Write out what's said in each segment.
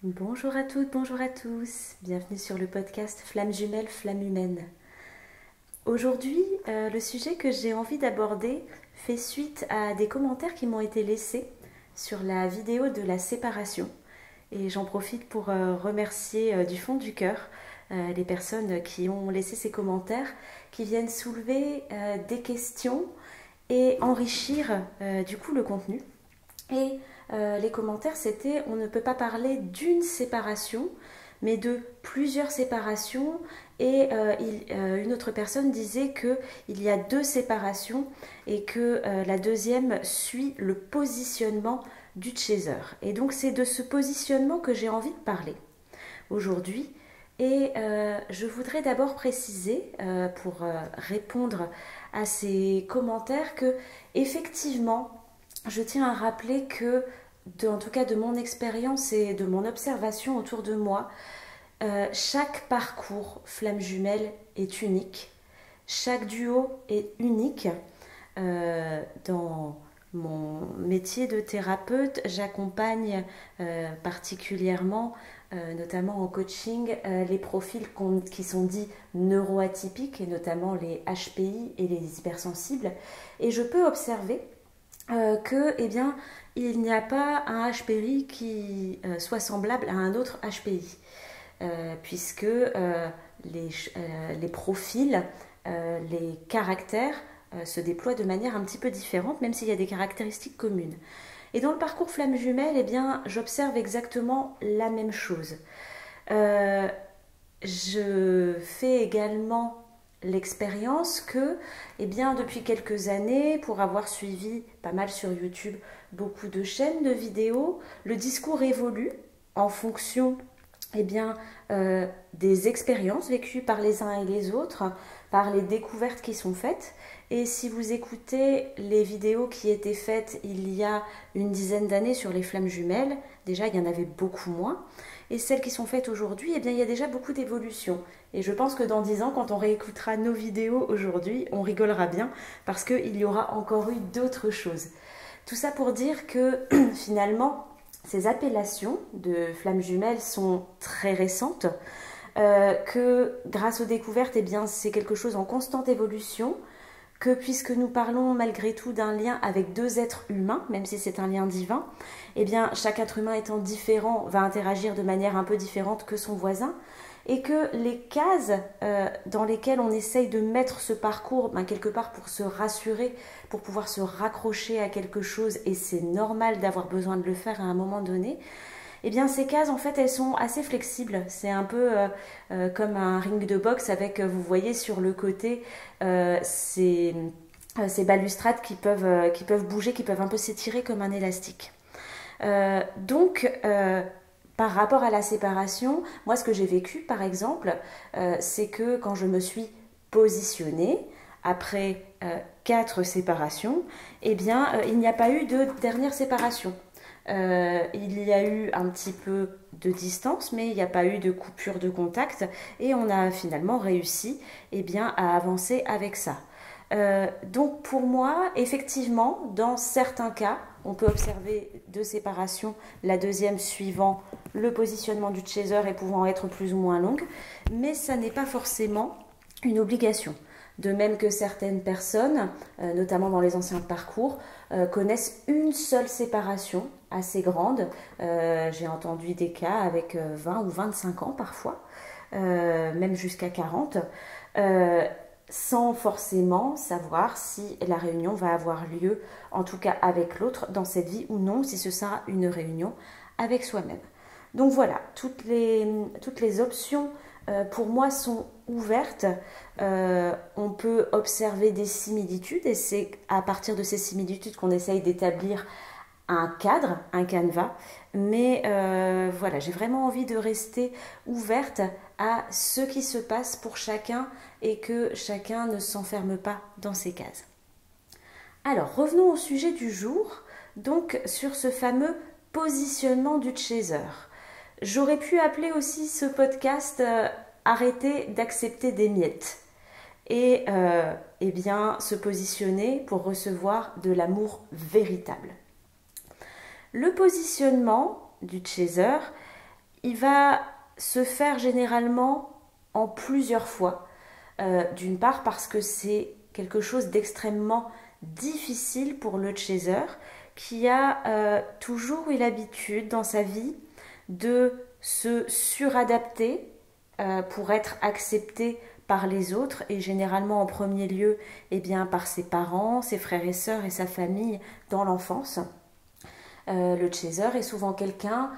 Bonjour à toutes, bonjour à tous. Bienvenue sur le podcast Flamme jumelle, flamme humaine. Aujourd'hui, le sujet que j'ai envie d'aborder fait suite à des commentaires qui m'ont été laissés sur la vidéo de la séparation. Et j'en profite pour remercier du fond du cœur les personnes qui ont laissé ces commentaires, qui viennent soulever des questions et enrichir du coup le contenu. Et les commentaires, c'était on ne peut pas parler d'une séparation, mais de plusieurs séparations. Et une autre personne disait qu'il y a deux séparations et que la deuxième suit le positionnement du chaser. Et donc c'est de ce positionnement que j'ai envie de parler aujourd'hui. Et je voudrais d'abord préciser, pour répondre à ces commentaires, que effectivement, je tiens à rappeler que, en tout cas de mon expérience et de mon observation autour de moi, chaque parcours flamme jumelle est unique. Chaque duo est unique. Dans mon métier de thérapeute, j'accompagne particulièrement, notamment en coaching, les profils qui sont dits neuroatypiques, et notamment les HPI et les hypersensibles. Et je peux observer que, eh bien, il n'y a pas un HPI qui soit semblable à un autre HPI, puisque les profils, les caractères se déploient de manière un petit peu différente, même s'il y a des caractéristiques communes. Et dans le parcours flamme jumelle, eh bien, j'observe exactement la même chose. Je fais également l'expérience que, eh bien, depuis quelques années, pour avoir suivi pas mal sur YouTube beaucoup de chaînes de vidéos, le discours évolue en fonction, eh bien, des expériences vécues par les uns et les autres, par les découvertes qui sont faites. Et si vous écoutez les vidéos qui étaient faites il y a une dizaine d'années sur les flammes jumelles, déjà il y en avait beaucoup moins. Et celles qui sont faites aujourd'hui, eh bien, il y a déjà beaucoup d'évolution. Et je pense que dans 10 ans, quand on réécoutera nos vidéos aujourd'hui, on rigolera bien parce qu'il y aura encore eu d'autres choses. Tout ça pour dire que finalement, ces appellations de flammes jumelles sont très récentes, que grâce aux découvertes, eh bien, c'est quelque chose en constante évolution, que puisque nous parlons malgré tout d'un lien avec deux êtres humains, même si c'est un lien divin, eh bien chaque être humain étant différent va interagir de manière un peu différente que son voisin, et que les cases dans lesquelles on essaye de mettre ce parcours, ben, quelque part pour se rassurer, pour pouvoir se raccrocher à quelque chose, et c'est normal d'avoir besoin de le faire à un moment donné, eh bien ces cases en fait elles sont assez flexibles. C'est un peu comme un ring de boxe avec, vous voyez sur le côté, ces balustrades qui peuvent bouger, qui peuvent un peu s'étirer comme un élastique. Par rapport à la séparation, moi ce que j'ai vécu par exemple, c'est que quand je me suis positionnée, après 4 séparations, eh bien il n'y a pas eu de dernière séparation. Il y a eu un petit peu de distance, mais il n'y a pas eu de coupure de contact et on a finalement réussi, eh bien, à avancer avec ça. Donc pour moi, effectivement, dans certains cas, on peut observer deux séparations, la deuxième suivant le positionnement du chaser et pouvant être plus ou moins longue, mais ça n'est pas forcément une obligation. De même que certaines personnes, notamment dans les anciens parcours, connaissent une seule séparation assez grande. J'ai entendu des cas avec 20 ou 25 ans parfois, même jusqu'à 40, sans forcément savoir si la réunion va avoir lieu, en tout cas avec l'autre, dans cette vie ou non, si ce sera une réunion avec soi-même. Donc voilà, toutes les options pour moi sont ouvertes. On peut observer des similitudes et c'est à partir de ces similitudes qu'on essaye d'établir un cadre, un canevas. Mais voilà, j'ai vraiment envie de rester ouverte à ce qui se passe pour chacun et que chacun ne s'enferme pas dans ses cases. Alors, revenons au sujet du jour, donc sur ce fameux positionnement du chaser. J'aurais pu appeler aussi ce podcast Arrêter d'accepter des miettes et eh bien, se positionner pour recevoir de l'amour véritable. Le positionnement du chaser, il va se faire généralement en plusieurs fois. D'une part parce que c'est quelque chose d'extrêmement difficile pour le chaser qui a toujours eu l'habitude dans sa vie de se suradapter pour être accepté par les autres et généralement en premier lieu par ses parents, ses frères et sœurs et sa famille dans l'enfance. Le chaser est souvent quelqu'un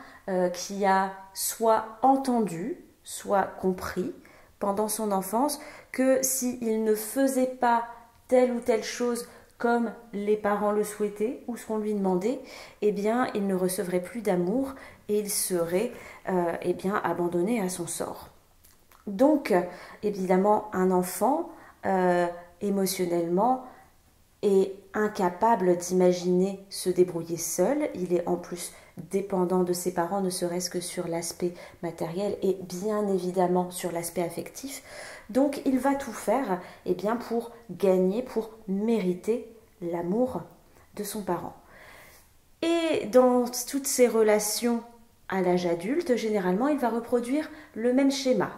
qui a soit entendu, soit compris pendant son enfance que s'il ne faisait pas telle ou telle chose comme les parents le souhaitaient ou ce qu'on lui demandait, il ne recevrait plus d'amour et il serait abandonné à son sort. Donc, évidemment, un enfant, émotionnellement, est incapable d'imaginer se débrouiller seul. Il est en plus dépendant de ses parents, ne serait-ce que sur l'aspect matériel et bien évidemment sur l'aspect affectif. Donc, il va tout faire pour gagner, pour mériter l'amour de son parent. Et dans toutes ces relations à l'âge adulte, généralement, il va reproduire le même schéma.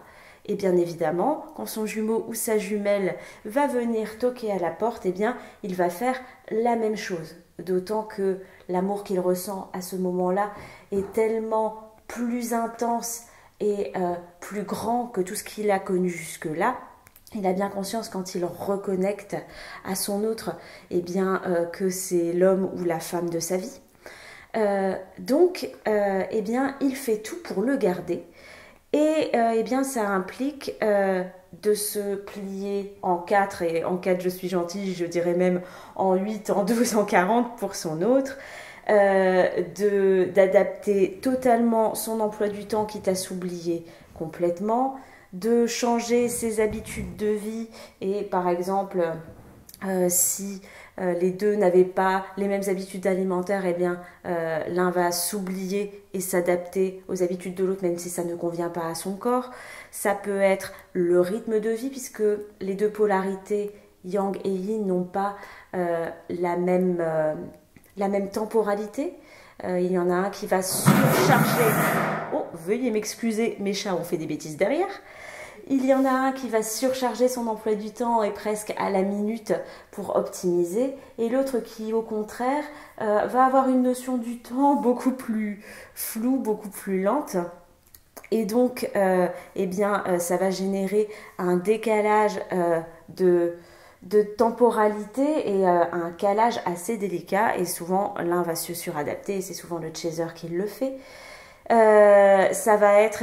Et bien évidemment, quand son jumeau ou sa jumelle va venir toquer à la porte, il va faire la même chose. D'autant que l'amour qu'il ressent à ce moment-là est tellement plus intense et plus grand que tout ce qu'il a connu jusque-là. Il a bien conscience quand il reconnecte à son autre, que c'est l'homme ou la femme de sa vie. Il fait tout pour le garder. Et ça implique de se plier en 4, et en 4 je suis gentille, je dirais même en 8, en 12, en 40 pour son autre, d'adapter totalement son emploi du temps quitte à s'oublier complètement, de changer ses habitudes de vie et par exemple si les deux n'avaient pas les mêmes habitudes alimentaires, l'un va s'oublier et s'adapter aux habitudes de l'autre même si ça ne convient pas à son corps. Ça peut être le rythme de vie puisque les deux polarités yang et yin n'ont pas la même temporalité. Il y en a un qui va surcharger. Oh, veuillez m'excuser, mes chats ont fait des bêtises derrière. Il y en a un qui va surcharger son emploi du temps et presque à la minute pour optimiser, et l'autre qui, au contraire, va avoir une notion du temps beaucoup plus floue, beaucoup plus lente. Et donc, ça va générer un décalage de temporalité et un calage assez délicat. Et souvent, l'un va se suradapter, et c'est souvent le chaser qui le fait. Ça va être,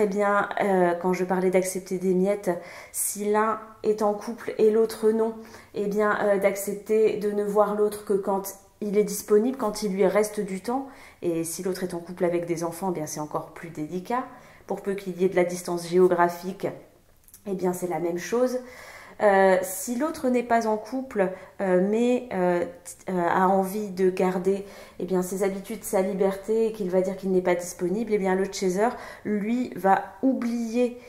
quand je parlais d'accepter des miettes, si l'un est en couple et l'autre non, d'accepter de ne voir l'autre que quand il est disponible, quand il lui reste du temps. Et si l'autre est en couple avec des enfants, c'est encore plus délicat. Pour peu qu'il y ait de la distance géographique, c'est la même chose. Si l'autre n'est pas en couple mais a envie de garder ses habitudes, sa liberté et qu'il va dire qu'il n'est pas disponible, le chaser lui va oublier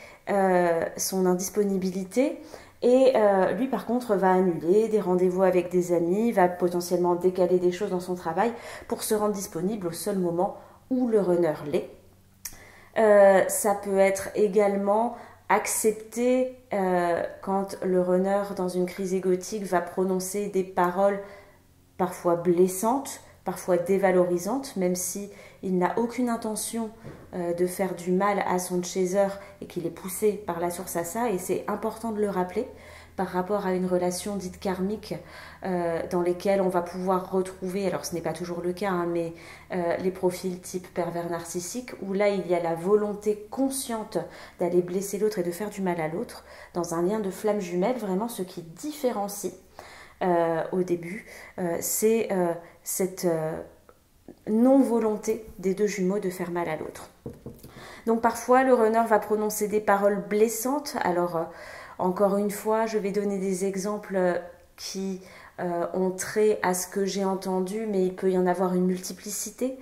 son indisponibilité et lui par contre va annuler des rendez-vous avec des amis, va potentiellement décaler des choses dans son travail pour se rendre disponible au seul moment où le runner l'est. Ça peut être également accepter quand le runner, dans une crise égotique, va prononcer des paroles parfois blessantes, parfois dévalorisantes, même si il n'a aucune intention de faire du mal à son chaser et qu'il est poussé par la source à ça. Et c'est important de le rappeler par rapport à une relation dite karmique dans lesquelles on va pouvoir retrouver, alors ce n'est pas toujours le cas, mais les profils type pervers narcissique, où là il y a la volonté consciente d'aller blesser l'autre et de faire du mal à l'autre, dans un lien de flamme jumelle. Vraiment ce qui différencie au début, c'est cette non-volonté des deux jumeaux de faire mal à l'autre. Donc parfois le runner va prononcer des paroles blessantes. Alors encore une fois, je vais donner des exemples qui ont trait à ce que j'ai entendu, mais il peut y en avoir une multiplicité.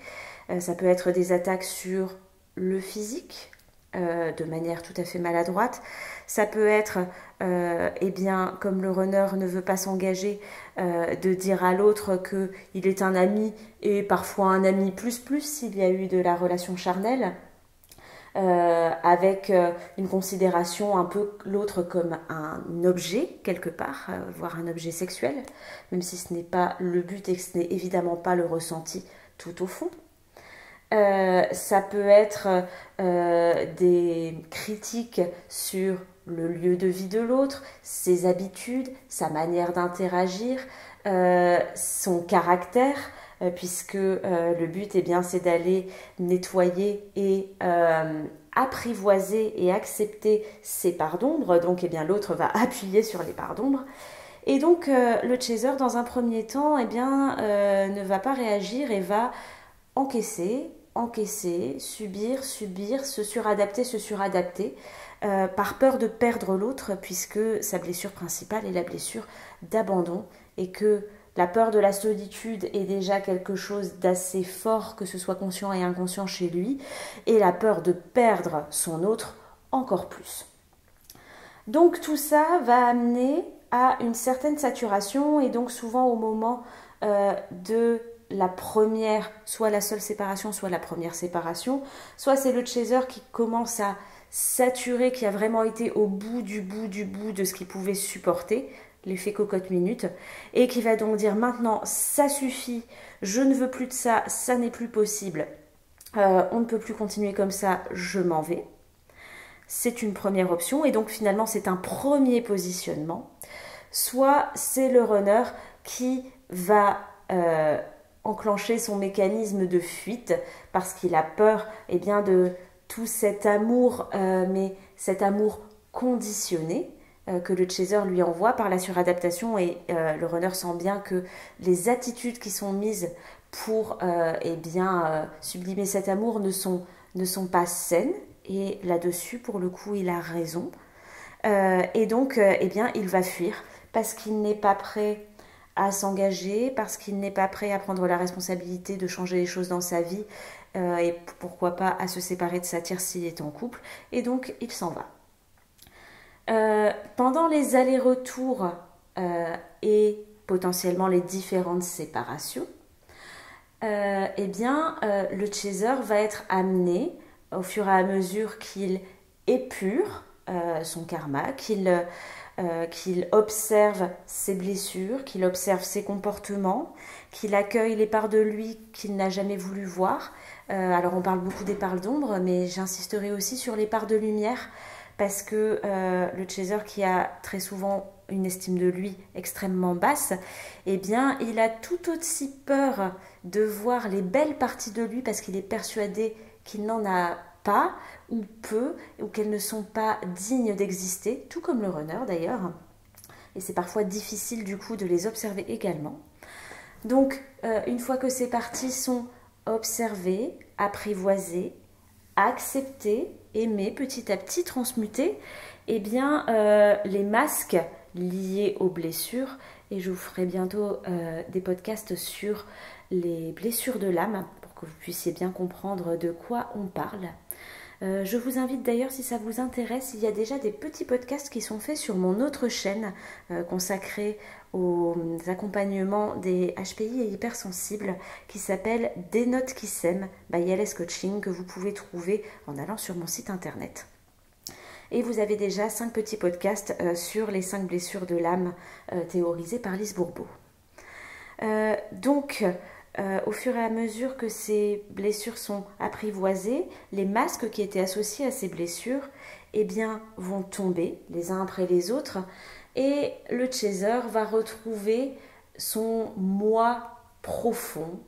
Ça peut être des attaques sur le physique, de manière tout à fait maladroite. Ça peut être, comme le runner ne veut pas s'engager, de dire à l'autre qu'il est un ami, et parfois un ami plus s'il y a eu de la relation charnelle. avec une considération un peu l'autre comme un objet quelque part, voire un objet sexuel, même si ce n'est pas le but et que ce n'est évidemment pas le ressenti tout au fond. Ça peut être des critiques sur le lieu de vie de l'autre, ses habitudes, sa manière d'interagir, son caractère, puisque le but c'est d'aller nettoyer et apprivoiser et accepter ses parts d'ombre. Donc l'autre va appuyer sur les parts d'ombre. Et donc le chaser dans un premier temps ne va pas réagir et va encaisser, subir, se suradapter, par peur de perdre l'autre, puisque sa blessure principale est la blessure d'abandon, et que la peur de la solitude est déjà quelque chose d'assez fort, que ce soit conscient et inconscient chez lui, et la peur de perdre son autre encore plus. Donc tout ça va amener à une certaine saturation, et donc souvent au moment de la première, soit la seule séparation, soit la première séparation, soit c'est le chaser qui commence à saturer, qui a vraiment été au bout de ce qu'il pouvait supporter, l'effet cocotte minute, et qui va donc dire maintenant ça suffit, je ne veux plus de ça, ça n'est plus possible, on ne peut plus continuer comme ça, je m'en vais. C'est une première option, et donc finalement c'est un premier positionnement. Soit c'est le runner qui va enclencher son mécanisme de fuite parce qu'il a peur de tout cet amour, mais cet amour conditionné que le chaser lui envoie par la suradaptation, et le runner sent bien que les attitudes qui sont mises pour sublimer cet amour ne sont pas saines, et là-dessus pour le coup il a raison, et donc il va fuir parce qu'il n'est pas prêt à s'engager, parce qu'il n'est pas prêt à prendre la responsabilité de changer les choses dans sa vie, et pourquoi pas à se séparer de sa tire s'il est en couple, et donc il s'en va. Pendant les allers-retours et potentiellement les différentes séparations, le chaser va être amené, au fur et à mesure qu'il épure son karma, qu'il observe ses blessures, qu'il observe ses comportements, qu'il accueille les parts de lui qu'il n'a jamais voulu voir. Alors on parle beaucoup des parts d'ombre, mais j'insisterai aussi sur les parts de lumière, parce que le chaser qui a très souvent une estime de lui extrêmement basse, il a tout aussi peur de voir les belles parties de lui, parce qu'il est persuadé qu'il n'en a pas ou peu, ou qu'elles ne sont pas dignes d'exister, tout comme le runner d'ailleurs, et c'est parfois difficile du coup de les observer également. Donc une fois que ces parties sont observées, apprivoisées, acceptées, aimées, petit à petit transmutées, les masques liés aux blessures, et je vous ferai bientôt des podcasts sur les blessures de l'âme pour que vous puissiez bien comprendre de quoi on parle. Je vous invite d'ailleurs, si ça vous intéresse, il y a déjà des petits podcasts qui sont faits sur mon autre chaîne consacrée aux accompagnements des HPI et hypersensibles, qui s'appelle Des notes qui s'aiment by LS Coaching, que vous pouvez trouver en allant sur mon site internet. Et vous avez déjà 5 petits podcasts sur les 5 blessures de l'âme théorisées par Lise Bourbeau. Au fur et à mesure que ces blessures sont apprivoisées, les masques qui étaient associés à ces blessures vont tomber les uns après les autres, et le chaser va retrouver son moi profond.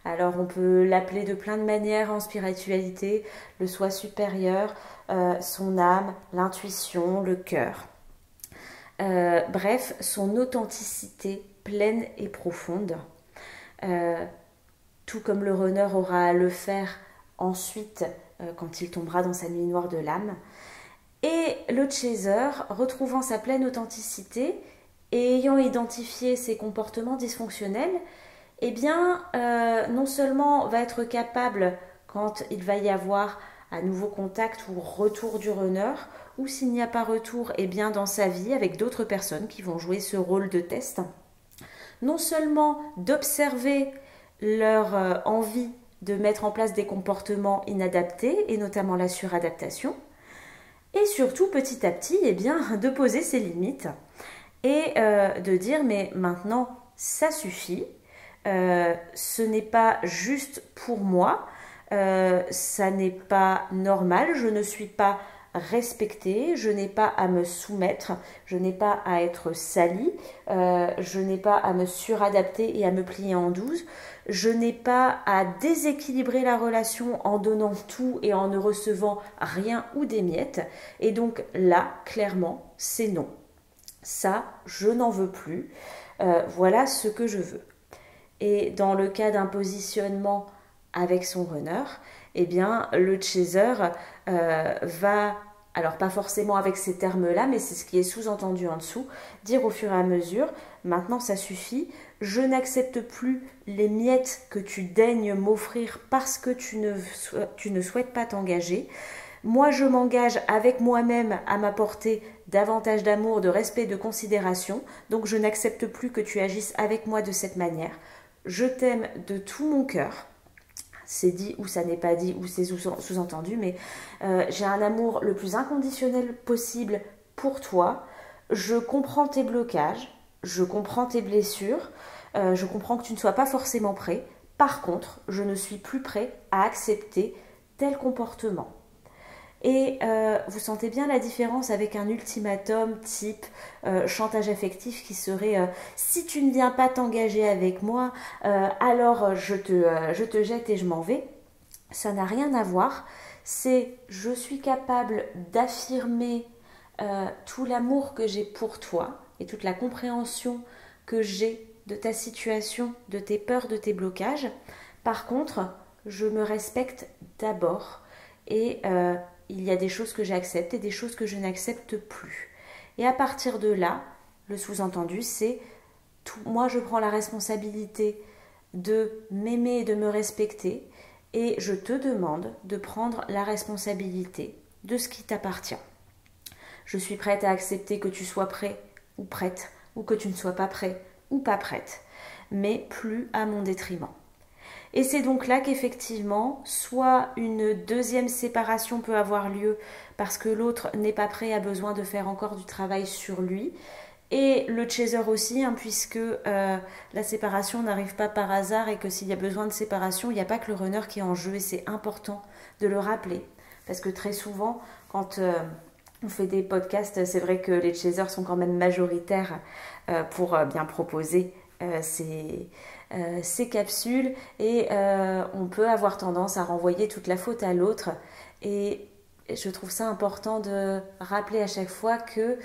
Alors on peut l'appeler de plein de manières en spiritualité, le soi supérieur, son âme, l'intuition, le cœur. Bref, son authenticité pleine et profonde. Tout comme le runner aura à le faire ensuite quand il tombera dans sa nuit noire de l'âme. Et le chaser, retrouvant sa pleine authenticité et ayant identifié ses comportements dysfonctionnels, non seulement va être capable, quand il va y avoir à nouveau contact ou retour du runner, ou s'il n'y a pas retour, dans sa vie avec d'autres personnes qui vont jouer ce rôle de test, non seulement d'observer leur envie de mettre en place des comportements inadaptés et notamment la suradaptation. Et surtout, petit à petit, eh bien, de poser ses limites et de dire mais maintenant, ça suffit. Ce n'est pas juste pour moi, ça n'est pas normal, je ne suis pas respectée, je n'ai pas à me soumettre, je n'ai pas à être salie, je n'ai pas à me suradapter et à me plier en 12, je n'ai pas à déséquilibrer la relation en donnant tout et en ne recevant rien ou des miettes. Et donc là, clairement, c'est non. Ça, je n'en veux plus. Voilà ce que je veux. Et dans le cas d'un positionnement avec son runner, eh bien, le chaser va, alors pas forcément avec ces termes-là, mais c'est ce qui est sous-entendu en dessous, dire au fur et à mesure, maintenant ça suffit, je n'accepte plus les miettes que tu daignes m'offrir parce que tu ne souhaites pas t'engager. Moi, je m'engage avec moi-même à m'apporter davantage d'amour, de respect, de considération, donc je n'accepte plus que tu agisses avec moi de cette manière. Je t'aime de tout mon cœur. C'est dit ou ça n'est pas dit ou c'est sous-entendu, mais j'ai un amour le plus inconditionnel possible pour toi. Je comprends tes blocages, je comprends tes blessures, je comprends que tu ne sois pas forcément prêt. Par contre, je ne suis plus prêt à accepter tel comportement. Et vous sentez bien la différence avec un ultimatum type chantage affectif qui serait si tu ne viens pas t'engager avec moi, alors je te jette et je m'en vais. Ça n'a rien à voir. C'est je suis capable d'affirmer tout l'amour que j'ai pour toi et toute la compréhension que j'ai de ta situation, de tes peurs, de tes blocages. Par contre, je me respecte d'abord et il y a des choses que j'accepte et des choses que je n'accepte plus. Et à partir de là, le sous-entendu, c'est moi je prends la responsabilité de m'aimer et de me respecter et je te demande de prendre la responsabilité de ce qui t'appartient. Je suis prête à accepter que tu sois prêt ou prête ou que tu ne sois pas prêt ou pas prête, mais plus à mon détriment. Et c'est donc là qu'effectivement, soit une deuxième séparation peut avoir lieu parce que l'autre n'est pas prêt, a besoin de faire encore du travail sur lui. Et le chaser aussi, puisque la séparation n'arrive pas par hasard et que s'il y a besoin de séparation, il n'y a pas que le runner qui est en jeu et c'est important de le rappeler. Parce que très souvent, quand on fait des podcasts, c'est vrai que les chasers sont quand même majoritaires pour bien proposer ces capsules et on peut avoir tendance à renvoyer toute la faute à l'autre et je trouve ça important de rappeler à chaque fois que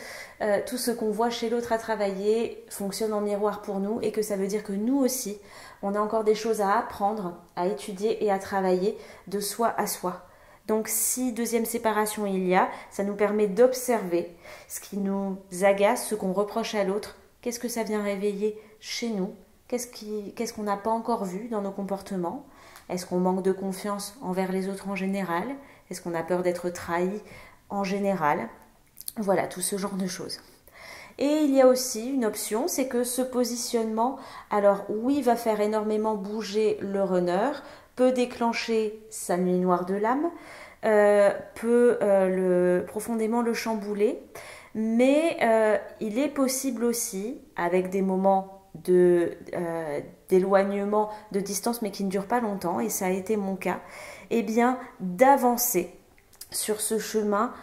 tout ce qu'on voit chez l'autre à travailler fonctionne en miroir pour nous et que ça veut dire que nous aussi on a encore des choses à apprendre, à étudier et à travailler de soi à soi. Donc si deuxième séparation il y a, ça nous permet d'observer ce qui nous agace, ce qu'on reproche à l'autre, qu'est-ce que ça vient réveiller chez nous. Qu'est-ce qu'on n'a pas encore vu dans nos comportements? Est-ce qu'on manque de confiance envers les autres en général? Est-ce qu'on a peur d'être trahi en général? Voilà, tout ce genre de choses. Et il y a aussi une option, c'est que ce positionnement, alors oui, va faire énormément bouger le runner, peut déclencher sa nuit noire de l'âme, peut profondément le chambouler, mais il est possible aussi, avec des moments d'éloignement, de distance, mais qui ne dure pas longtemps, et ça a été mon cas, eh bien d'avancer sur ce chemin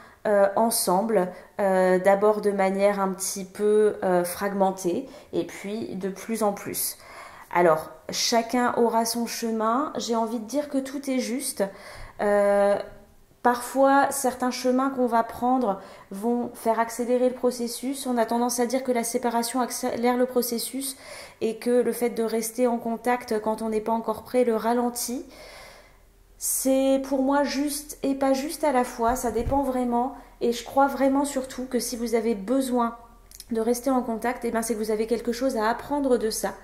ensemble, d'abord de manière un petit peu fragmentée, et puis de plus en plus. Alors, chacun aura son chemin, j'ai envie de dire que tout est juste. Parfois, certains chemins qu'on va prendre vont faire accélérer le processus. On a tendance à dire que la séparation accélère le processus et que le fait de rester en contact quand on n'est pas encore prêt le ralentit. C'est pour moi juste et pas juste à la fois, ça dépend vraiment. Et je crois vraiment surtout que si vous avez besoin de rester en contact, c'est que vous avez quelque chose à apprendre de ça.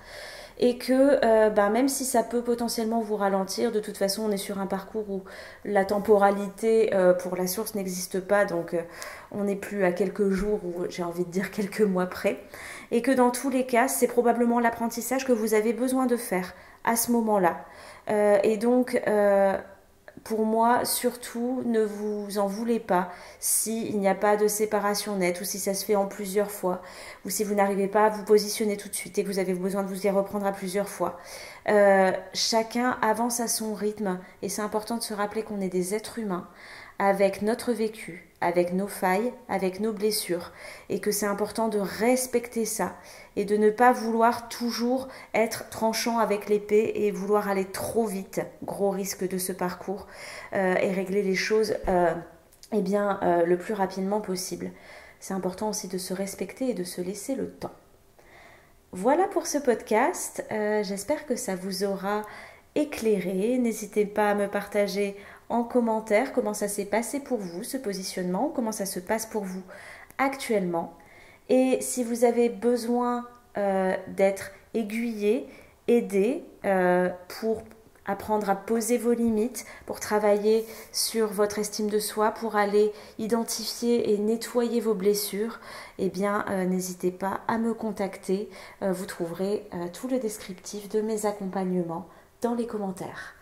Et que même si ça peut potentiellement vous ralentir, de toute façon on est sur un parcours où la temporalité pour la source n'existe pas, donc on n'est plus à quelques jours ou j'ai envie de dire quelques mois près, et que dans tous les cas c'est probablement l'apprentissage que vous avez besoin de faire à ce moment-là. Et donc, pour moi, surtout, ne vous en voulez pas s'il n'y a pas de séparation nette ou si ça se fait en plusieurs fois ou si vous n'arrivez pas à vous positionner tout de suite et que vous avez besoin de vous y reprendre à plusieurs fois. Chacun avance à son rythme et c'est important de se rappeler qu'on est des êtres humains avec notre vécu, avec nos failles, avec nos blessures et que c'est important de respecter ça et de ne pas vouloir toujours être tranchant avec l'épée et vouloir aller trop vite, gros risque de ce parcours, et régler les choses le plus rapidement possible. C'est important aussi de se respecter et de se laisser le temps. Voilà pour ce podcast, j'espère que ça vous aura éclairé. N'hésitez pas à me partager en commentaire comment ça s'est passé pour vous, ce positionnement, comment ça se passe pour vous actuellement. Et si vous avez besoin d'être aiguillé, aidé pour apprendre à poser vos limites, pour travailler sur votre estime de soi, pour aller identifier et nettoyer vos blessures, eh bien, n'hésitez pas à me contacter. Vous trouverez tout le descriptif de mes accompagnements dans les commentaires.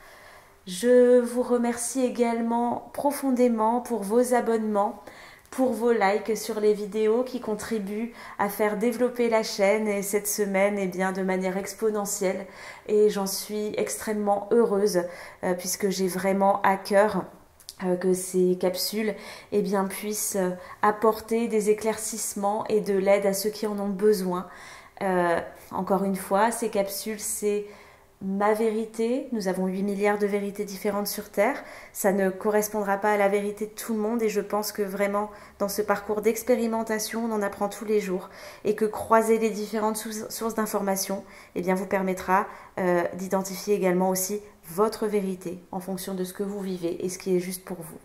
Je vous remercie également profondément pour vos abonnements, pour vos likes sur les vidéos qui contribuent à faire développer la chaîne et cette semaine de manière exponentielle et j'en suis extrêmement heureuse puisque j'ai vraiment à cœur que ces capsules puissent apporter des éclaircissements et de l'aide à ceux qui en ont besoin. Encore une fois, ces capsules, c'est ma vérité. Nous avons 8 milliards de vérités différentes sur Terre. Ça ne correspondra pas à la vérité de tout le monde et je pense que vraiment dans ce parcours d'expérimentation, on en apprend tous les jours et que croiser les différentes sources d'informations vous permettra d'identifier également aussi votre vérité en fonction de ce que vous vivez et ce qui est juste pour vous.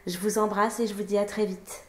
Je vous embrasse et je vous dis à très vite.